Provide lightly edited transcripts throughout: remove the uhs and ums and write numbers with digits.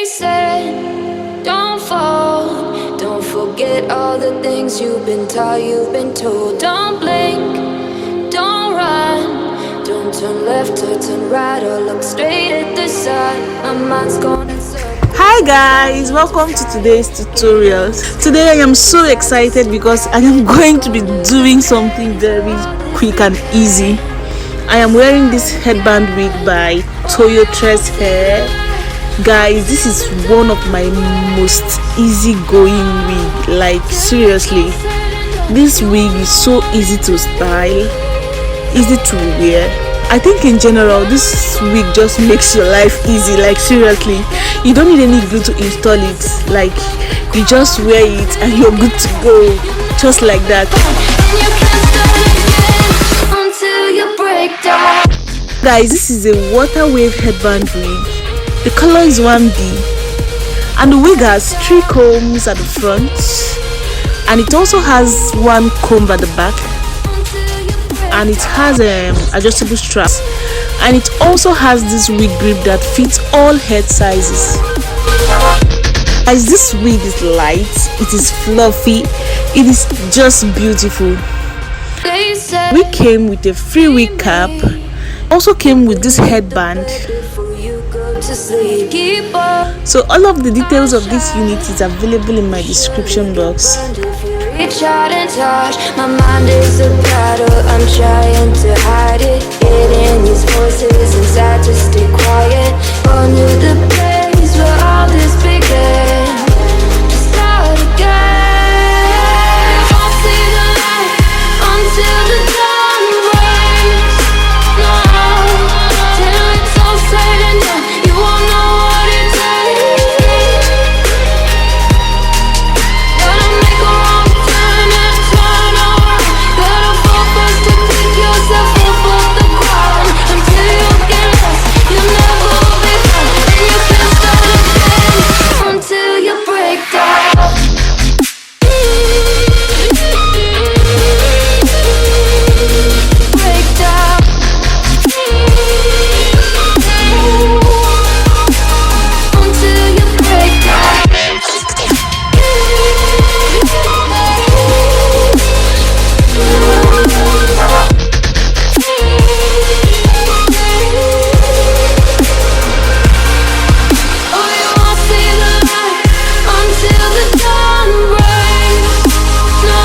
said, don't fall, don't forget all the things you've been taught, you've been told. Don't blink, don't run, don't turn left or turn right or look straight at the sun. My mind's going in circles. Hi guys, welcome to today's tutorial. Today I am so excited because I am going to be doing something very quick and easy. I am wearing this headband wig by Toyotress hair. Guys, this is one of my most easy-going wig. Like seriously, this wig is so easy to style, easy to wear. I think in general this wig just makes your life easy. Like seriously, you don't need any glue to install it. Like you just wear it and you're good to go, just like that. Guys, this is a water wave headband wig. The color is 1B and the wig has 3 combs at the front and it also has 1 comb at the back, and it has adjustable straps, and it also has this wig grip that fits all head sizes. Guys, this wig is light, it is fluffy, it is just beautiful. We came with a free wig cap, also came with this headband. So all of the details of this unit is available in my description box. Reach out and touch, my mind is a battle, I'm trying to hide it. Getting these voices inside to stay quiet. Going to the place where all this began. To start again. I'll see the light until the dawn breaks. No, till it's all said and done, you won't know what it takes. Gotta make a wrong turn and turn around. Gotta fall first to pick yourself up off the ground. Until you get lost, you'll never be found. And you can't start again until you break down. Break down. Until you break down. Oh, you won't see the light until the dawn breaks. No,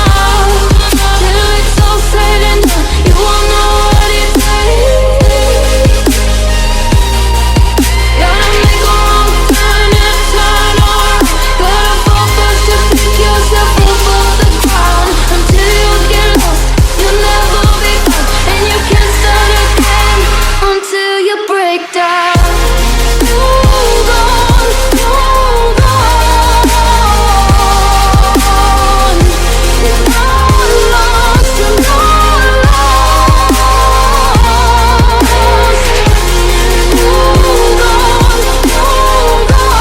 till it's all said and done, you won't know what it takes. Gotta make a wrong turn and turn around. Gotta fall first to pick yourself up off the ground. Until you get lost, you'll never be found. And you can't start again until you break down. Hold on, hold on. You're not lost, you're not lost. Hold on, hold on.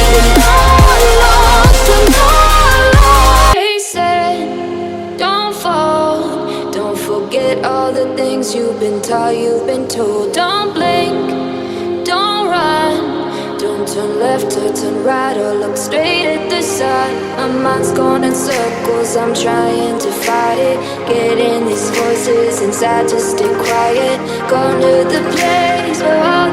You're not lost, you're not lost. They said, don't fall, don't forget all the things you've been taught, you've been told. Don't blink, don't run, don't turn left or turn right or look straight at the sun. My mind's going in circles, I'm trying to fight it. Getting these voices inside to stay quiet. Going to the place where all